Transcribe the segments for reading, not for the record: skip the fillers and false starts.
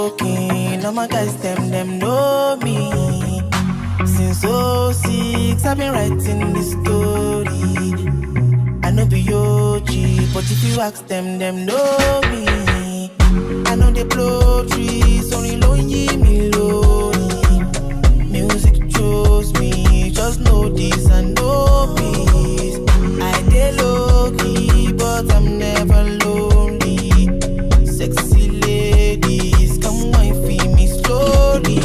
Okay, all my guys, them know me. Since '06, I've been writing this story. I know be OG, but if you ask them know me. I know they blow trees, only lonely me lonely. Music chose me, just know this and know peace. I dey low key, but I'm never lonely. Sexy ladies, come wine for me slowly.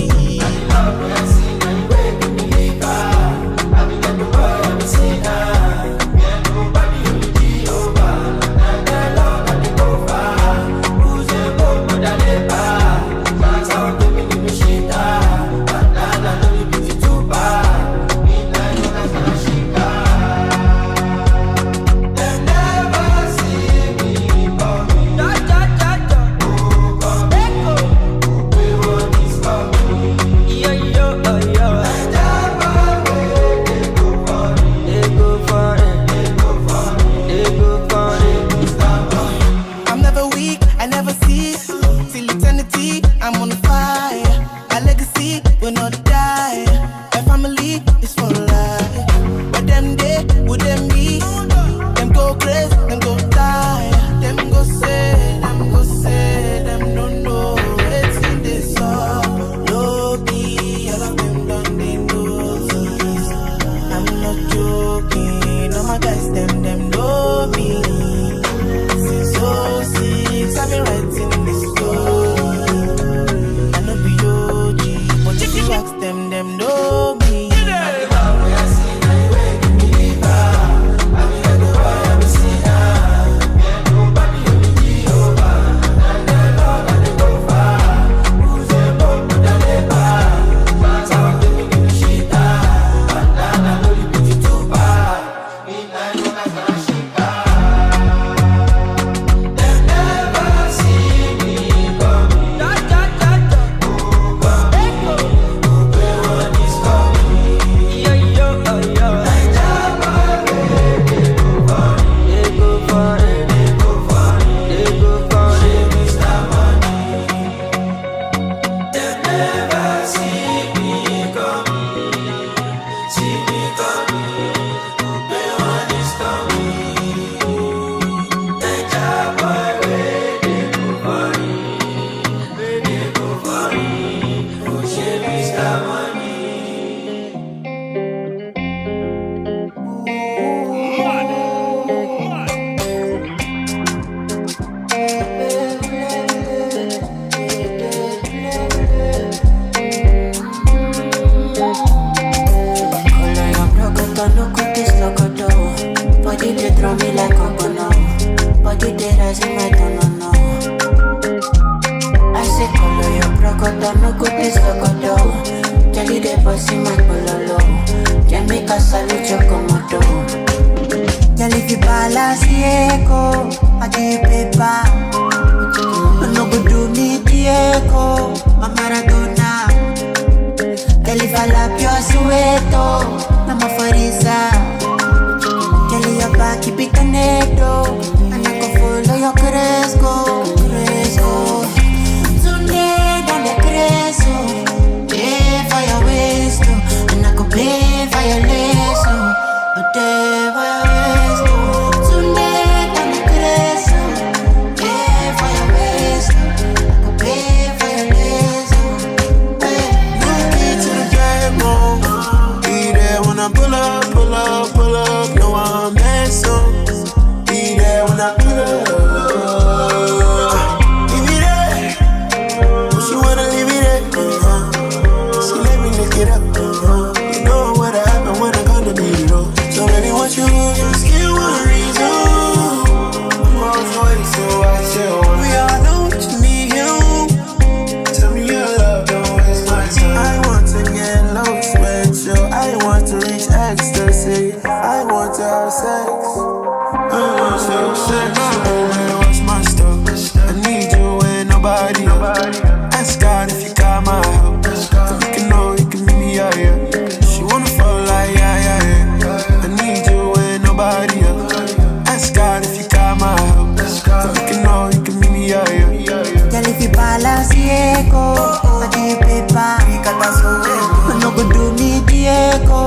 Balance, yeah. Diego. I give paper, Ricata Soweto. No go do me Diego.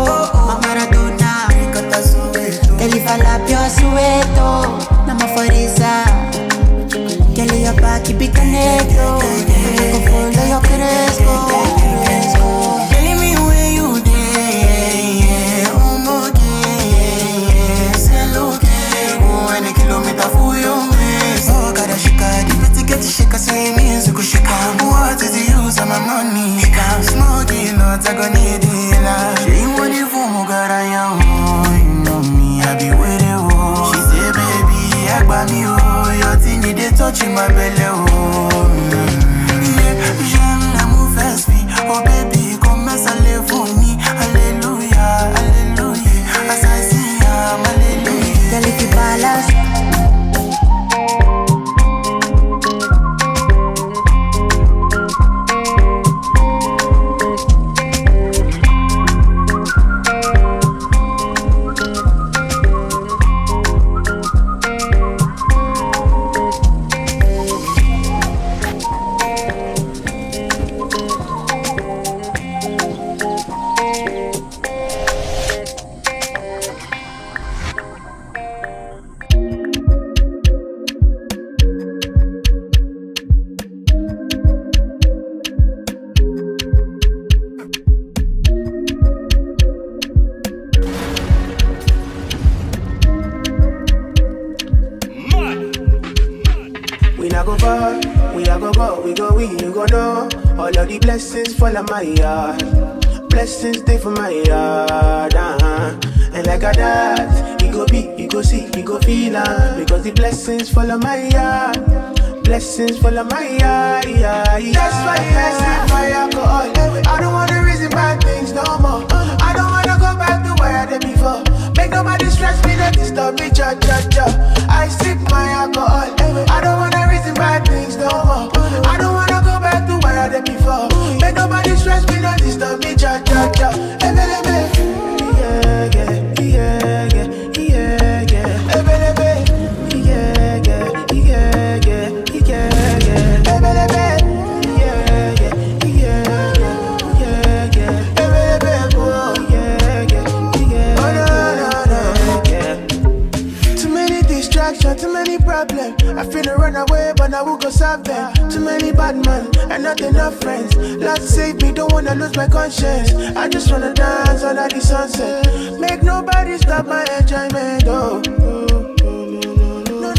My Maradona, Ricata Soweto. Girl, if I lap your Soweto, na Mafariza. Girl, your back, keep it connected. Go follow your Cresco. Telling me where you there, oh my day. Say look, oh, and a kilometer for your mess. Oh, gotta shake it, to get shake, say music, shake. What is the use of my money? Smoking, not I gonna need it. She want it for me, God, I am. You know me, I be with it. She say, baby, I got me, oh, your thing, they touching my belly, oh. J'aime l'amour fast vie, oh baby, comme ça l'est pour nous. Alléluia, alléluia, assassin, alléluia. Girl, if you balance. Blessings fall on my yard. Blessings stay for my yard. And like a that, you go be, you go see, you go feel because the blessings fall on my yard. Blessings fall on my yard. That's why I sip my alcohol. I don't wanna reason bad things no more. I don't wanna go back to where I did before. Make nobody stress me, not disturb me, cha. I sip my alcohol. I don't wanna reason bad things no more. I don't wanna go back to where I did before. Make nobody stress me, not disturb me, cha. Too many problems, I finna run away, but now who go solve them? Too many bad men, and not enough friends. Lord save me, don't wanna lose my conscience. I just wanna dance under the sunset. Make nobody stop my enjoyment, oh. No.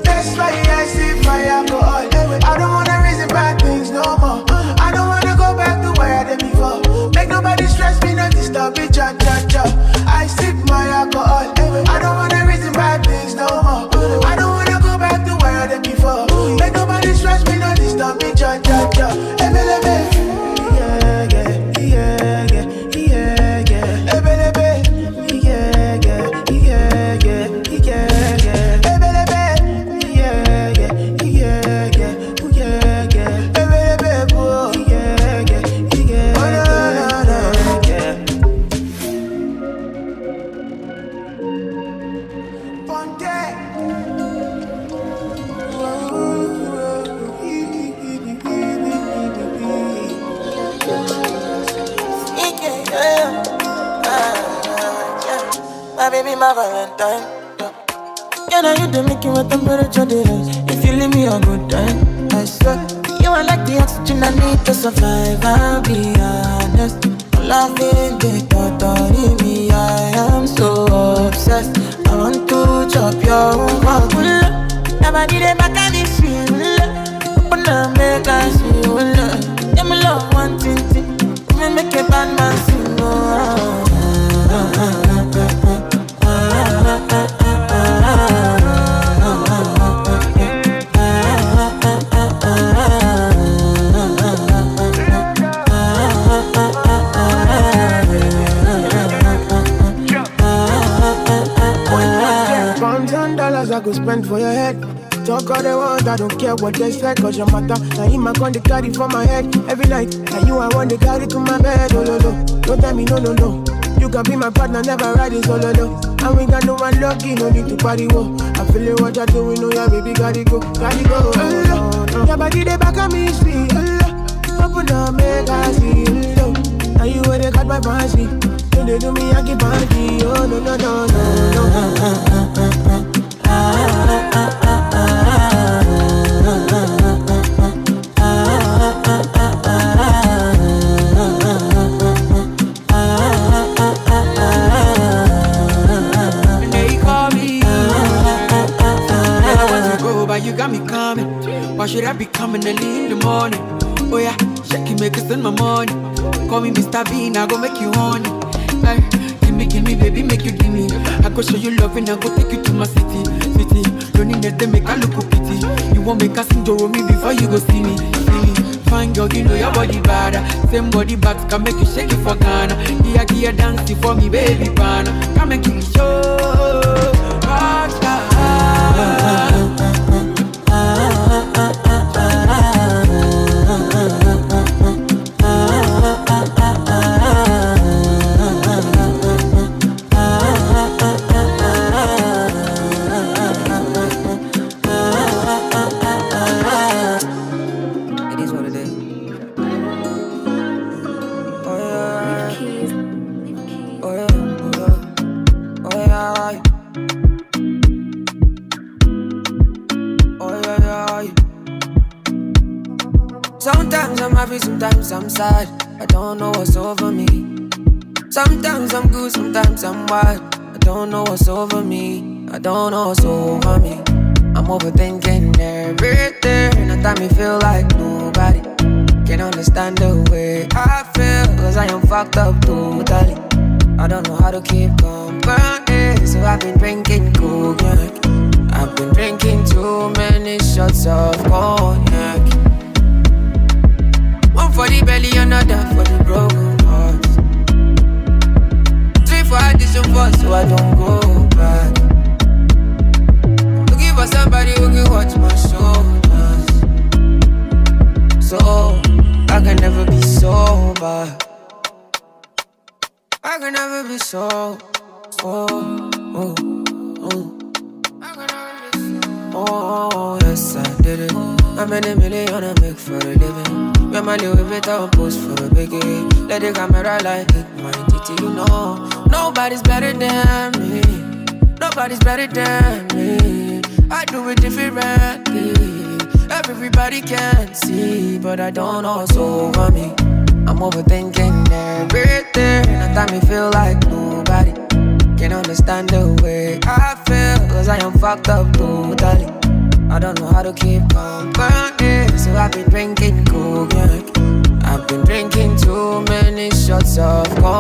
That's why I sip my alcohol. I don't wanna reason bad things no more. I don't wanna go back to where I did before. Make nobody stress me, not disturb me, cha. I sip my alcohol. I don't wanna reason bad things no more. I don't wanna go back to where I did before. Make nobody stress me, not disturb me, cha. Baby, my Valentine. Can I hit the making my temperature rise? If you leave me a good time, I swear. You are like the oxygen I need to survive, I'll be honest. Loving the thought of me, I am so obsessed. I want to chop your heart. Never did it back at this feel. Open up, make us feel. Yeah, my love, one thing. Me make a bad man sing. $1,000 I could spend for your head. Talk all they want, I don't care what they say, cause your matter. Now him I gon' carry for my head every night. Now you I want to carry to my bed, oh no. Don't tell me no. You can be my partner, never riding solo though. And we got no one lucky, no need to party, whoa. I feel it, what you're doing, oh yeah, baby, gotta go. Your body, they back on me, sweet. I pass me. When they do me, I keep on me. Oh, no, no, no, no, no. You got me coming. Why should I be coming early in the morning? Oh yeah, shake it, make it spend my money. Call me Mr. Bean, I go make you honey. Hey, give me, baby, make you give me. I go show you love and I go take you to my city. Don't need that, they make a look pity. You won't make a sing to me before you go see me. Fine girl, you know your body bad. Same body bags can make you shake it for Ghana. Here, dancing for me, baby, pana. Come and give me show. Rockstar. Sometimes I'm happy, sometimes I'm sad. I don't know what's over me. Sometimes I'm good, sometimes I'm wild. I don't know what's over me. I don't know what's over me. I'm overthinking everything. At time me feel like nobody can understand the way I feel. Cause I am fucked up totally. I don't know how to keep company. So I've been drinking cognac. I've been drinking too many shots of cognac. One for the belly, another for the broken hearts. 3 for addition 4, so I don't go back. Looking for somebody who can watch my shoulders. So I can never be sober. I can never be sober. Oh, yes, I did it. How many million I make for a living? When my little bit of post for a biggie. Let the camera like hit my titty, you know. Nobody's better than me. Nobody's better than me. I do it differently. Everybody can see, but I don't know what's over me. I'm overthinking everything. At time me feel like nobody can understand the way I feel. Cause I am fucked up totally. I don't know how to keep company. So I've been drinking cognac. I've been drinking too many shots of cognac.